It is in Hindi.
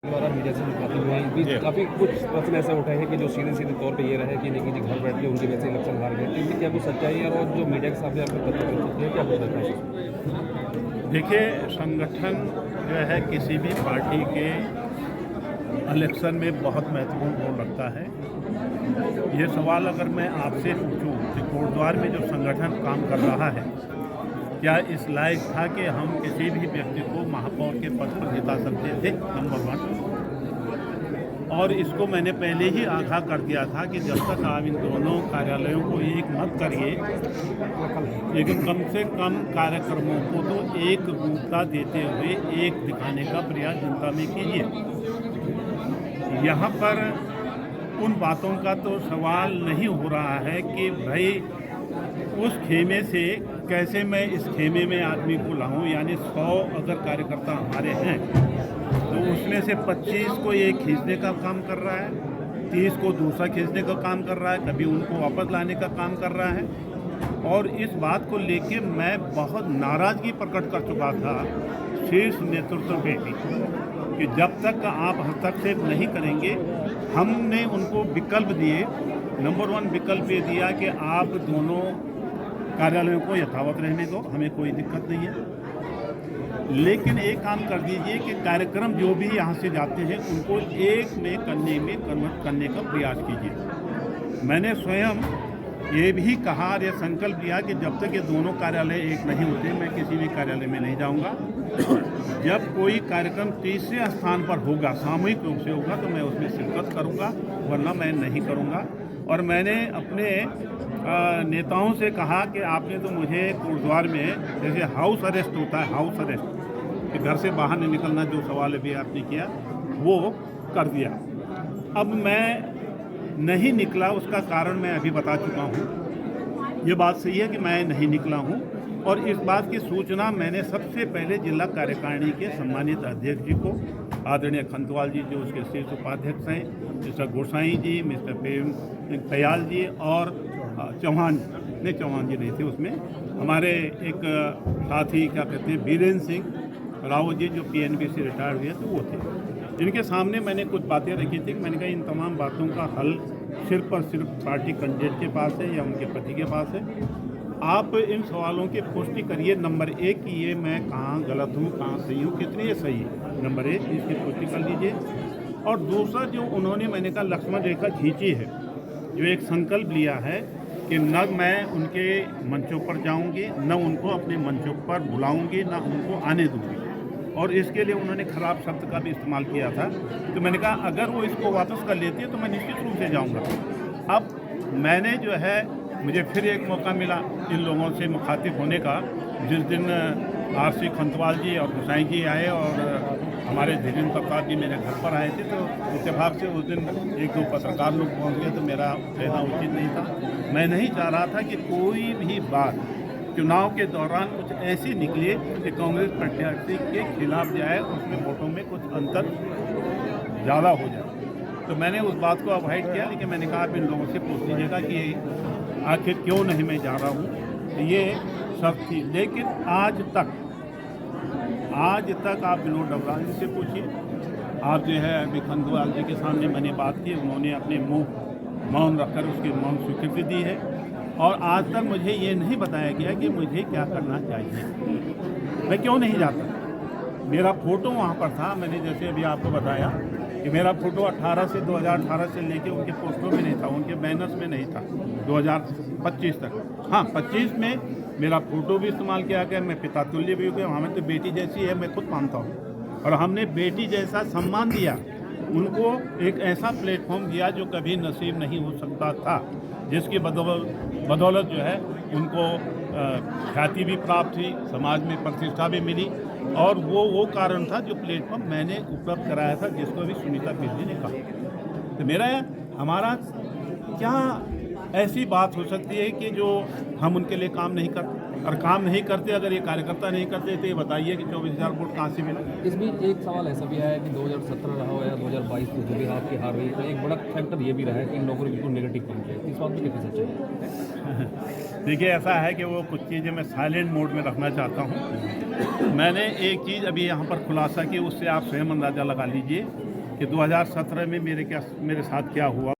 द्वारा मीडिया से मुखातिब हुए हैं, बीच काफ़ी कुछ प्रश्न ऐसे उठे हैं कि जो सीधे तौर पे ये रहे कि निकी जी घर बैठ के उनकी वजह से इलेक्शन हार गए, तो इनकी क्या कुछ सच्चाई है और जो मीडिया के सामने आपने तथ्य प्रस्तुत किया, क्या कुछ रहता है? देखिए, संगठन जो है किसी भी पार्टी के इलेक्शन में बहुत महत्वपूर्ण रोल रखता है। ये सवाल अगर मैं आपसे पूछूं कि कोटद्वार में जो संगठन काम कर रहा है, क्या इस लायक था कि हम किसी भी व्यक्ति को महापौर के पद पर जिता सकते थे? नंबर 1। और इसको मैंने पहले ही आगाह कर दिया था कि जब तक आप इन दोनों कार्यालयों को एक मत करिए, लेकिन कम से कम कार्यक्रमों को तो एक रूपता देते हुए एक दिखाने का प्रयास जनता में कीजिए। यहाँ पर उन बातों का तो सवाल नहीं हो रहा है कि भाई उस खेमे से कैसे मैं इस खेमे में आदमी को लाऊं, यानी 100 अगर कार्यकर्ता हमारे हैं तो उसमें से 25 को ये खींचने का काम कर रहा है, 30 को दूसरा खींचने का काम कर रहा है, कभी उनको वापस लाने का काम कर रहा है। और इस बात को लेके मैं बहुत नाराज़गी प्रकट कर चुका था शीर्ष नेतृत्व पे भी कि जब तक आप हस्तक्षेप नहीं करेंगे। हमने उनको विकल्प दिए। नंबर 1 विकल्प ये दिया कि आप दोनों कार्यालयों को यथावत रहने दो, हमें कोई दिक्कत नहीं है, लेकिन एक काम कर दीजिए कि कार्यक्रम जो भी यहाँ से जाते हैं उनको एक में कन्वर्ट करने का प्रयास कीजिए। मैंने स्वयं ये भी कहा, ये संकल्प लिया कि जब तक ये दोनों कार्यालय एक नहीं होते मैं किसी भी कार्यालय में नहीं जाऊँगा। जब कोई कार्यक्रम तीसरे स्थान पर होगा, सामूहिक रूप से होगा, तो मैं उसमें शिरकत करूँगा, वरना मैं नहीं करूँगा। और मैंने अपने नेताओं से कहा कि आपने तो मुझे कोटद्वार में जैसे हाउस अरेस्ट होता है, हाउस अरेस्ट कि घर से बाहर नहीं निकलना, जो सवाल अभी आपने किया वो कर दिया। अब मैं नहीं निकला, उसका कारण मैं अभी बता चुका हूँ। ये बात सही है कि मैं नहीं निकला हूँ और इस बात की सूचना मैंने सबसे पहले जिला कार्यकारिणी के सम्मानित अध्यक्ष जी को, आदरणीय खंतवाल जी जो उसके शीर्ष उपाध्यक्ष हैं, मिस्टर गोसाई जी, मिस्टर प्रेम पयाल जी और चौहान जी नहीं थे उसमें, हमारे एक साथी क्या कहते हैं बीरेंद्र सिंह रावत जी जो PNB से रिटायर्ड हुए तो वो थे, जिनके सामने मैंने कुछ बातें रखी थी। मैंने कहा इन तमाम बातों का हल सिर्फ और सिर्फ पार्टी कैंडिडेट के पास है या उनके पति के पास है। आप इन सवालों की पुष्टि करिए। नंबर 1 कि ये मैं कहाँ गलत हूँ, कहाँ सही हूँ, कितनी ये सही है, नंबर 1 इसकी पुष्टि कर लीजिए। और दूसरा जो उन्होंने मैंने कहा लक्ष्मण रेखा खींची है, जो एक संकल्प लिया है कि न मैं उनके मंचों पर जाऊंगी, न उनको अपने मंचों पर बुलाऊंगी, न उनको आने दूंगी, और इसके लिए उन्होंने खराब शब्द का भी इस्तेमाल किया था। तो मैंने कहा अगर वो इसको वापस कर लेती है तो मैं निश्चित रूप से जाऊंगा। अब मैंने जो है मुझे फिर एक मौका मिला इन लोगों से मुखातिब होने का, जिस दिन RC खंतवाल जी और गोसाई जी आए और हमारे धीरेन्द्र प्रताप जी मेरे घर पर आए थे, तो इत्तेफाक से उस दिन 1-2 पत्रकार लोग पहुँच गए, तो मेरा कहना उचित नहीं था। मैं नहीं चाह रहा था कि कोई भी बात चुनाव के दौरान कुछ ऐसी निकले कि कांग्रेस प्रत्याशी के खिलाफ जाए, उसमें वोटों में कुछ अंतर ज़्यादा हो जाए। तो मैंने उस बात को अवॉइड किया, लेकिन मैंने कहा आप इन लोगों से पूछ लीजिएगा कि आखिर क्यों नहीं मैं जा रहा हूँ, तो ये शर्त थी। लेकिन आज तक आप विनोद डबराल जी से पूछिए, आप जो है अभी खंतवाल जी के सामने मैंने बात की, उन्होंने अपने मुंह मौन रखकर उसकी मौन स्वीकृति दी है। और आज तक मुझे ये नहीं बताया गया कि मुझे क्या करना चाहिए, मैं क्यों नहीं जाता। मेरा फ़ोटो वहाँ पर था, मैंने जैसे अभी आपको बताया कि मेरा फ़ोटो 2018 से लेके उनके पोस्टरों में नहीं था, उनके बैनर्स में नहीं था, 2025 तक। हाँ, 25 में मेरा फ़ोटो भी इस्तेमाल किया गया, मैं पिता तुल्य भी हो गया, हमें तो बेटी जैसी है, मैं खुद मानता हूँ। और हमने बेटी जैसा सम्मान दिया, उनको एक ऐसा प्लेटफॉर्म दिया जो कभी नसीब नहीं हो सकता था, जिसकी बदौलत जो है उनको ख्याति भी प्राप्त हुई, समाज में प्रतिष्ठा भी मिली। और वो कारण था जो प्लेटफॉर्म मैंने उपलब्ध कराया था, जिसको अभी सुनीता बिजली ने कहा। तो हमारा क्या ऐसी बात हो सकती है कि जो हम उनके लिए काम नहीं करते? और काम नहीं करते, अगर ये कार्यकर्ता नहीं करते तो ये बताइए कि 24,000 वोट कहाँ से मिले। इस बीच एक सवाल ऐसा भी आया है कि 2017 रहा हो या 2022 में जो भी आपकी हार रही है, एक बड़ा फैक्टर ये भी रहा है कि इन लोगों ने बिल्कुल नेगेटिव पहुंचे है। इस बात में कितनी सच्चाई है? देखिए, ऐसा है कि वो कुछ चीज़ें मैं साइलेंट मोड में रखना चाहता हूँ। मैंने एक चीज़ अभी यहाँ पर खुलासा की, उससे आप स्वयं अंदाज़ा लगा लीजिए कि 2017 में मेरे साथ क्या हुआ।